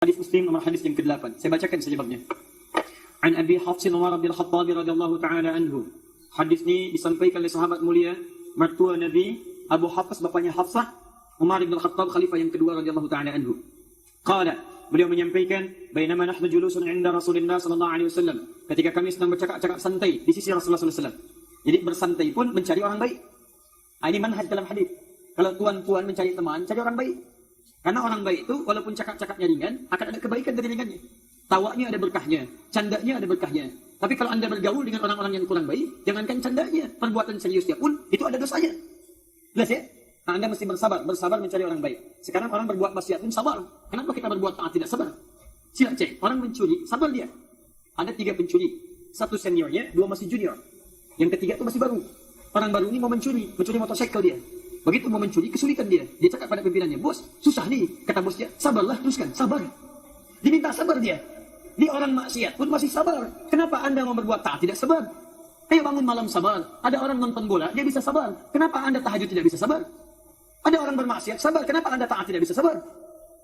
Hadis Muslim nomor hadis yang ke-8. Saya bacakan saja babnya. An Abi Hafs Umar bin Khattab radhiyallahu taala anhu. Hadis ini disampaikan oleh sahabat mulia, mertua Nabi, Abu Hafs bapaknya Hafsah, Umar bin Khattab khalifah yang kedua radhiyallahu taala anhu. Qala, beliau menyampaikan, bainama nahnu julusun 'inda Rasulillah sallallahu alaihi wasallam. Ketika kami sedang bercakap-cakap santai di sisi Rasulullah sallallahu alaihi wasallam. Jadi bersantai pun mencari orang baik. Ini manhaj dalam hadis. Kalau tuan-tuan mencari teman, cari orang baik. Karena orang baik itu walaupun cakap-cakapnya ringan, akan ada kebaikan dari ringannya. Tawanya ada berkahnya, candanya ada berkahnya. Tapi kalau Anda bergaul dengan orang-orang yang kurang baik, jangankan candanya, perbuatan seriusnya pun itu ada dosanya. Jelas ya? Nah, Anda mesti bersabar mencari orang baik. Sekarang orang berbuat maksiat pun sabar. Kenapa kita berbuat taat tidak sabar? Sila cek, orang mencuri, sabar dia. Ada 3 pencuri, 1 seniornya, 2 masih junior. Yang ketiga itu masih baru. Orang baru ini mau mencuri motorcycle dia. Begitu mau mencuri, kesulitan dia. Dia cakap pada pimpinannya, bos, susah nih. Kata bosnya, sabarlah, teruskan, sabar. Diminta sabar dia. Di orang maksiat pun masih sabar. Kenapa Anda mau berbuat taat tidak sabar? Ayo bangun malam sabar. Ada orang nonton bola, dia bisa sabar. Kenapa Anda tahajud tidak bisa sabar? Ada orang bermaksiat, sabar. Kenapa Anda taat tidak bisa sabar?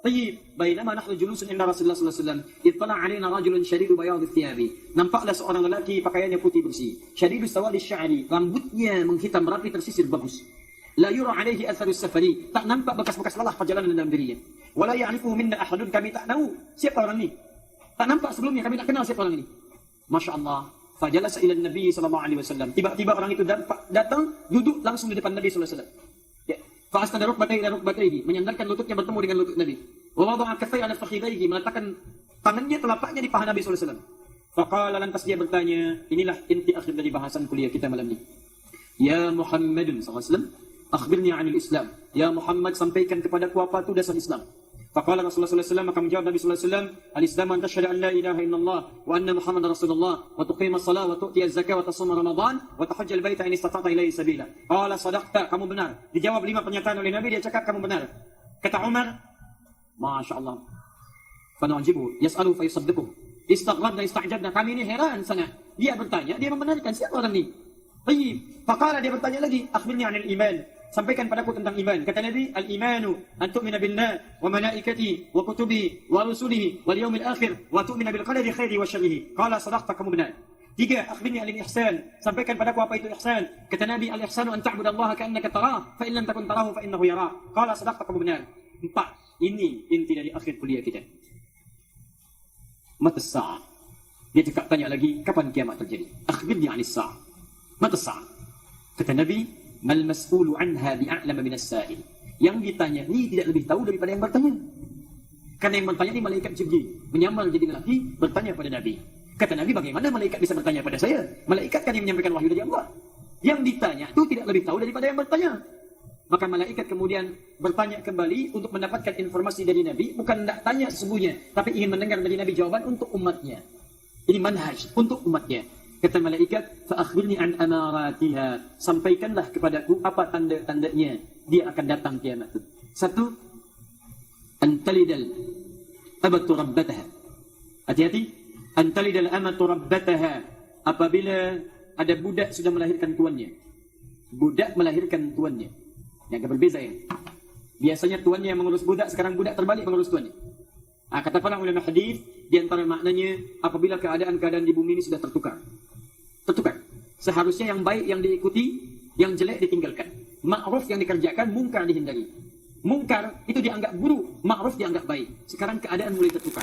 Tayyib, bainama nahnu julusun inda Rasulullah sallallahu alaihi wasallam, ittala 'alaina rajulun shadidu bayad thiyabi. Nampaklah seorang lelaki pakaiannya putih bersih. Shadidu sawadi sya'ri, rambutnya menghitam rapi tersisir bagus. La yura alaihi atharus safari, tak nampak bekas-bekas lelah perjalanan dalam dirinya. Wala ya'rifu minna ahadun, kami tak tahu siapa orang ini. Tak nampak sebelumnya, kami tak kenal siapa orang ini. Masya Allah. Fajalasa ila Nabi sallallahu alaihi wasallam. Tiba-tiba orang itu datang, duduk langsung di depan Nabi sallallahu alaihi wasallam. Ya. Fa asnada rukbatayhi ila rukbatayhi, menyandarkan lututnya bertemu dengan lutut Nabi. Wa wada'a kaffayhi ala fakhidayhi, meletakkan tangannya telapaknya di paha Nabi sallallahu alaihi wasallam. Faqala, lantas dia bertanya, inilah inti akhir dari bahasan kuliah kita malam ini. Ya Muhammadun sallallahu alaihi wasallam, akhbirni 'anil Islam. Ya Muhammad, sampaikan kepadaku apa itu dasar Islam. Faqala Rasulullah sallallahu alaihi wasallam, maka menjawab Nabi sallallahu alaihi wasallam, al-Islam an tashhadu an la ilaha illallah wa anna Muhammadar Rasulullah wa tuqima as-salah wa tu'ti az-zakah wa tasuma Ramadan wa tahajja al-baita in istata'ta ilaihi sabila. Qala sadaqta, kamu benar. Dijawab 5 pernyataan oleh Nabi, dia cakap kamu benar. Kata Umar, Masya Allah. Fa nu'jibu yas'alu fa yusaddiqu. Istaghrabna istajabna, kami ini heran sangat. Dia bertanya, dia membenarkan siapa orang ini. Tayyib. Faqala, dia bertanya lagi, akhbirni 'anil iman. Sampaikan padaku tentang iman. Kata Nabi, al-imanu an tu'mina billah wa malaikatihi wa kutubihi wa rusulihi wal yawmil akhir wa tu'mina bil qadari khairi wa syarrihi. Qala sadaqta, kamu benar. 3, akhbirni 'anil ihsan. Sampaikan padaku apa itu ihsan. Kata Nabi, al-ihsanu an ta'budallaha ka'annaka tarah fa in lam takun tarahu fa innahu yara. Qala sadaqta, kamu benar. 4, ini inti dari akhir kuliah kita. Matas sa'ah. Dia cakap tanya lagi, kapan kiamat terjadi? Akhbirni 'anis sa'ah. Matas sa'ah. Kata Nabi, mal mas'ulu anha bi'a'lama minas sa'il. Yang ditanya ini tidak lebih tahu daripada yang bertanya. Karena yang bertanya ini malaikat Jibril, menyamar jadi lelaki, bertanya pada Nabi. Kata Nabi, bagaimana malaikat bisa bertanya pada saya? Malaikat kan yang menyampaikan wahyu dari Allah. Yang ditanya itu tidak lebih tahu daripada yang bertanya. Maka malaikat kemudian bertanya kembali untuk mendapatkan informasi dari Nabi, bukan tidak tanya sesungguhnya, tapi ingin mendengar dari Nabi jawaban untuk umatnya. Ini manhaj untuk umatnya. Kata malaikat, fa akhbirni an amaratiha. Sampaikanlah kepadaku apa tanda-tandanya dia akan datang kiamat itu. 1, antalidal amatu rabbataha. Hati-hati, antalidal amatu rabbataha. Apabila ada budak sudah melahirkan tuannya. Budak melahirkan tuannya. Yang agak berbeza ya. Biasanya tuannya yang mengurus budak, sekarang budak terbalik mengurus tuannya. Kata para ulama hadis, di antara maknanya apabila keadaan-keadaan di bumi ini sudah tertukar. Seharusnya yang baik yang diikuti, yang jelek ditinggalkan. Ma'ruf yang dikerjakan, mungkar dihindari. Mungkar itu dianggap buruk, ma'ruf dianggap baik. Sekarang keadaan mulai tertukar.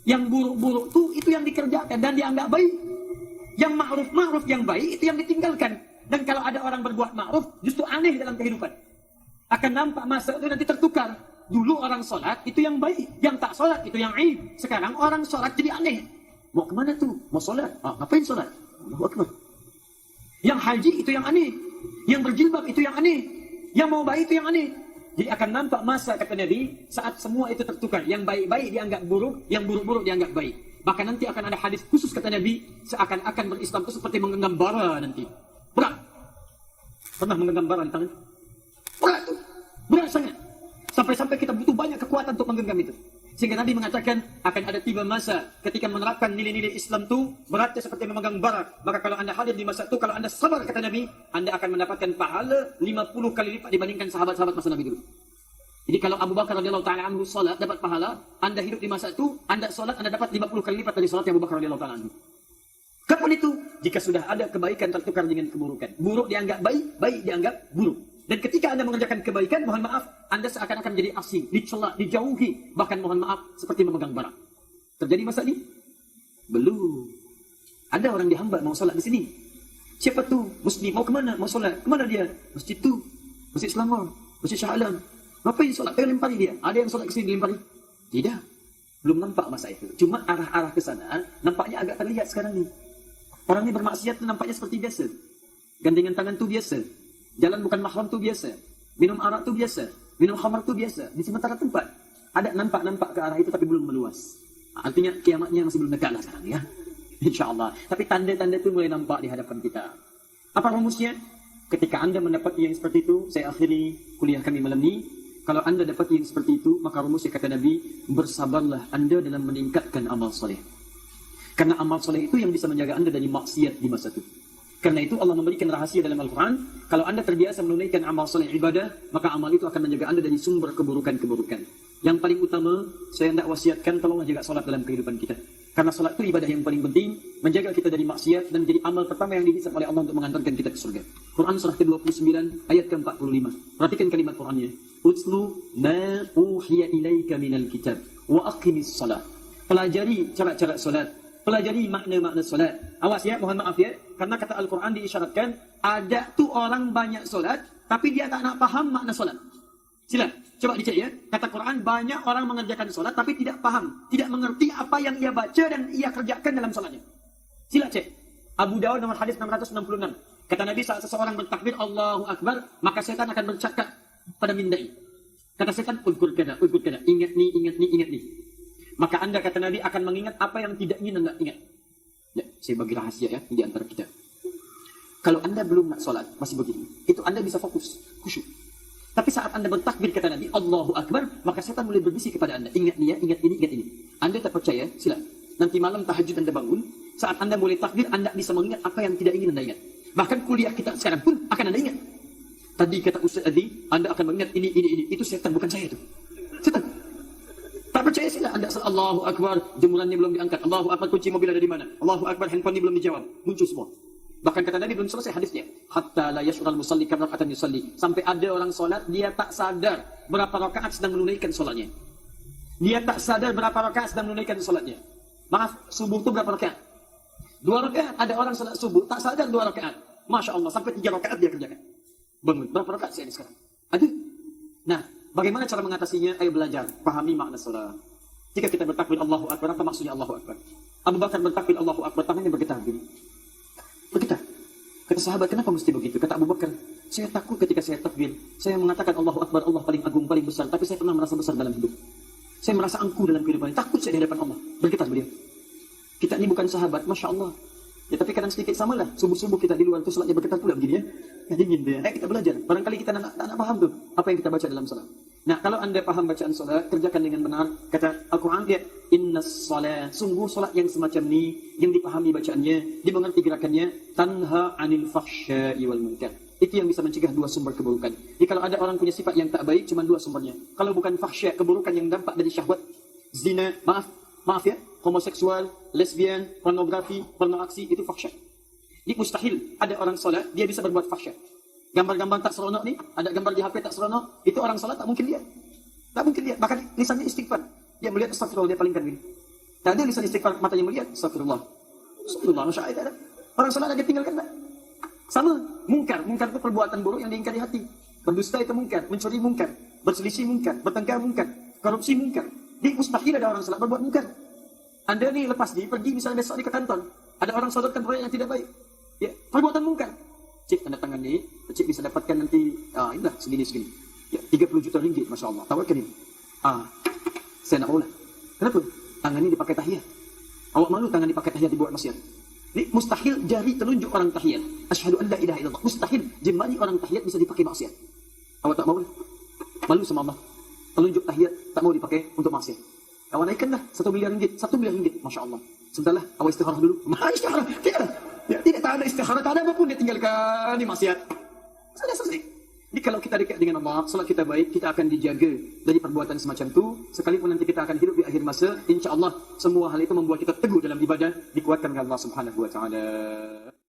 Yang buruk-buruk itu yang dikerjakan dan dianggap baik. Yang ma'ruf yang baik itu yang ditinggalkan. Dan kalau ada orang berbuat ma'ruf, justru aneh dalam kehidupan. Akan nampak masa itu nanti tertukar. Dulu orang sholat itu yang baik, yang tak sholat itu yang aib. Sekarang orang sholat jadi aneh. Mau kemana tuh? Mau sholat? Ngapain sholat? Allahu Akbar. Yang haji itu yang aneh. Yang berjilbab itu yang aneh. Yang mau baik itu yang aneh. Jadi akan nampak masa, kata Nabi, saat semua itu tertukar. Yang baik-baik dianggap buruk, yang buruk-buruk dianggap baik. Bahkan nanti akan ada hadis khusus, kata Nabi, seakan-akan berislam itu seperti menggenggam bara nanti. Berat. Pernah menggenggam bara di tangan? Berat tuh. Berat sangat. Sampai-sampai kita butuh banyak kekuatan untuk menggenggam itu. Sehingga Nabi mengatakan akan ada tiba masa ketika menerapkan nilai-nilai Islam itu beratnya seperti memegang bara. Maka kalau anda hadir di masa itu, kalau anda sabar, kata Nabi, anda akan mendapatkan pahala 50 kali lipat dibandingkan sahabat-sahabat masa Nabi dulu. Jadi kalau Abu Bakar radhiyallahu taala anhu salat dapat pahala, Anda hidup di masa itu, Anda salat Anda dapat 50 kali lipat dari salat Abu Bakar radhiyallahu taala anhu. Kapan itu? Jika sudah ada kebaikan tertukar dengan keburukan. Buruk dianggap baik, baik dianggap buruk. Dan ketika Anda mengerjakan kebaikan, mohon maaf, Anda seakan-akan menjadi asing, dicela, dijauhi, bahkan mohon maaf seperti memegang bara. Terjadi masa ini? Belum. Ada orang dihamba mau salat di sini. Siapa tu? Muslim mau kemana? Mau salat. Kemana dia? Masjid tu. Masjid Selangor. Masjid Shah Alam. Ngapain solat? Ayo lempari dia. Ada yang solat ke sini dilempari? Tidak. Belum nampak masa itu. Cuma arah-arah ke sana nampaknya agak terlihat sekarang ni. Orang ni bermaksiat tu nampaknya seperti biasa. Gandengan tangan tu biasa. Jalan bukan mahram tu biasa. Minum arak tu biasa. Minum khamar tu biasa. Di sementara tempat ada nampak-nampak ke arah itu tapi belum meluas. Artinya kiamatnya masih belum dekat lah sekarang ya. InsyaAllah. Tapi tanda-tanda itu mulai nampak di hadapan kita. Apa rumusnya? Ketika Anda mendapat yang seperti itu, saya akhiri kuliah kami malam ini. Kalau Anda dapat yang seperti itu, maka rumusnya kata Nabi, bersabarlah Anda dalam meningkatkan amal soleh. Karena amal soleh itu yang bisa menjaga Anda dari maksiat di masa itu. Karena itu Allah memberikan rahasia dalam Al-Quran, kalau Anda terbiasa menunaikan amal soleh ibadah, maka amal itu akan menjaga Anda dari sumber keburukan-keburukan. Yang paling utama, saya hendak wasiatkan, tolonglah jaga solat dalam kehidupan kita. Karena solat itu ibadah yang paling penting, menjaga kita dari maksiat dan menjadi amal pertama yang dihisab oleh Allah untuk mengantarkan kita ke surga. Quran surah ke-29 ayat ke-45. Perhatikan kalimat Qurannya. Utlu ma uhiya ilaika minal kitab wa aqimis salat. Pelajari cara-cara solat, pelajari makna-makna solat. Awas ya, mohon maaf ya, karena kata Al-Quran diisyaratkan ada tu orang banyak solat tapi dia tak nak faham makna solat. Sila, coba dicek ya. Kata Quran, banyak orang mengerjakan solat tapi tidak paham, tidak mengerti apa yang ia baca dan ia kerjakan dalam solatnya. Sila cek. Abu Dawud nomor hadis 666. Kata Nabi, saat seseorang bertakbir Allahu Akbar, maka setan akan bercakap pada mindai. Kata setan, udkur kada, ingat ni. Maka Anda, kata Nabi, akan mengingat apa yang tidak ingin Anda ingat. Ya, saya bagi rahasia ya di antara kita. Kalau Anda belum nak solat, masih begini, itu Anda bisa fokus, khusyuk. Tapi saat Anda bertakbir, kata Nabi, Allahu Akbar, maka setan mulai berbisik kepada Anda. Ingat ni ya, ingat ini. Anda tak percaya, sila. Nanti malam tahajud Anda bangun, saat Anda mulai takbir, Anda bisa mengingat apa yang tidak ingin Anda ingat. Bahkan kuliah kita sekarang pun akan Anda ingat. Tadi kata Ustaz Adi, Anda akan mengingat ini. Itu setan, bukan saya itu. Setan. Tak percaya sila Anda Allahu Akbar, jemurannya belum diangkat. Allahu Akbar, kunci mobil ada di mana? Allahu Akbar, handphone ini belum dijawab. Muncul semua. Bahkan kata Nabi belum selesai hadisnya. Hatta la yash'ural musalli kam raka'atan yusalli. Sampai ada orang solat, dia tak sadar berapa rakaat sedang menunaikan solatnya. Dia tak sadar berapa rakaat sedang menunaikan solatnya. Maaf, subuh itu berapa rakaat? 2 rakaat. Ada orang solat subuh, tak sadar 2 rakaat. Masya Allah, sampai 3 rakaat dia kerjakan. Bangun, berapa rakaat saya ini sekarang? Ada. Nah, bagaimana cara mengatasinya? Ayo belajar, pahami makna solat. Jika kita bertakbir Allahu Akbar, apa maksudnya Allahu Akbar? Abu Bakar bertakbir Allahu Akbar, tangannya bergetar begini. Bergetar. Kata sahabat, kenapa mesti begitu? Kata Abu Bakar, saya takut ketika saya takbir, saya mengatakan Allahu Akbar, Allah paling agung, paling besar, tapi saya pernah merasa besar dalam hidup. Saya merasa angkuh dalam kehidupan, takut saya di hadapan Allah. Bergetar beliau. Kita ini bukan sahabat, Masya Allah. Ya, tapi kadang sedikit samalah. Subuh-subuh kita di luar itu salatnya bergetar pula begini ya. Ya dingin dia. Kita belajar. Barangkali kita tak nak paham tuh apa yang kita baca dalam salat. Nah, kalau Anda paham bacaan salat, kerjakan dengan benar. Kata Al-Quran dia, innas salat. Sungguh salat yang semacam ni, yang dipahami bacaannya, dimengerti gerakannya, tanha anil fahsya'i wal munkar. Itu yang bisa mencegah 2 sumber keburukan. Jadi kalau ada orang punya sifat yang tak baik, cuma 2 sumbernya. Kalau bukan fahsya, keburukan yang dampak dari syahwat, zina, maaf ya, homoseksual, lesbian, pornografi, pornoaksi, itu fahsyat. Ini mustahil ada orang solat, dia bisa berbuat fahsyat. Gambar-gambar tak seronok ni, ada gambar di HP tak seronok, itu orang solat tak mungkin lihat. Tak mungkin lihat, bahkan lisannya istighfar. Dia melihat astagfirullah, dia palingkan begini. Tak ada lisan istighfar, matanya melihat astagfirullah. Astagfirullah, Masya Allah. Orang solat ada tinggalkan tak? Sama, mungkar itu perbuatan buruk yang diingkari hati. Berdusta itu mungkar, mencuri mungkar, berselisih mungkar, bertengkar mungkar, korupsi mungkar. Jadi mustahil ada orang solat berbuat mungkar. Anda ni lepas ni pergi misalnya besok ni ke kantor, ada orang sodorkan proyek yang tidak baik. Ya, perbuatan mungkar. Cik, tanda tangan ni, cik bisa dapatkan nanti, inilah segini. Ya, 30 juta ringgit, Masya Allah. Tawarkan ini. Saya nak maulah. Kenapa? Tangan ni dipakai tahiyat. Awak malu tangan dipakai tahiyat dibuat maksiat. Ini mustahil jari telunjuk orang tahiyat. Asyhadu an la ilaha illallah. Mustahil jemari orang tahiyat bisa dipakai maksiat. Awak tak malu? Malu sama Allah. Telunjuk tahiyat tak mau dipakai untuk maksiat. Awak naikkanlah 1 miliar ringgit, 1 miliar ringgit, Masya Allah. Sebentarlah, awak istikharah dulu. Istikharah, tidak. Ya, tidak ada istikharah, tak ada apapun dia tinggalkan, ini maksiat. Sudah selesai. Jadi kalau kita dekat dengan Allah, salat kita baik, kita akan dijaga dari perbuatan semacam itu. Sekalipun nanti kita akan hidup di akhir masa, insya Allah semua hal itu membuat kita teguh dalam ibadah, dikuatkan oleh Allah Subhanahu Wa Taala.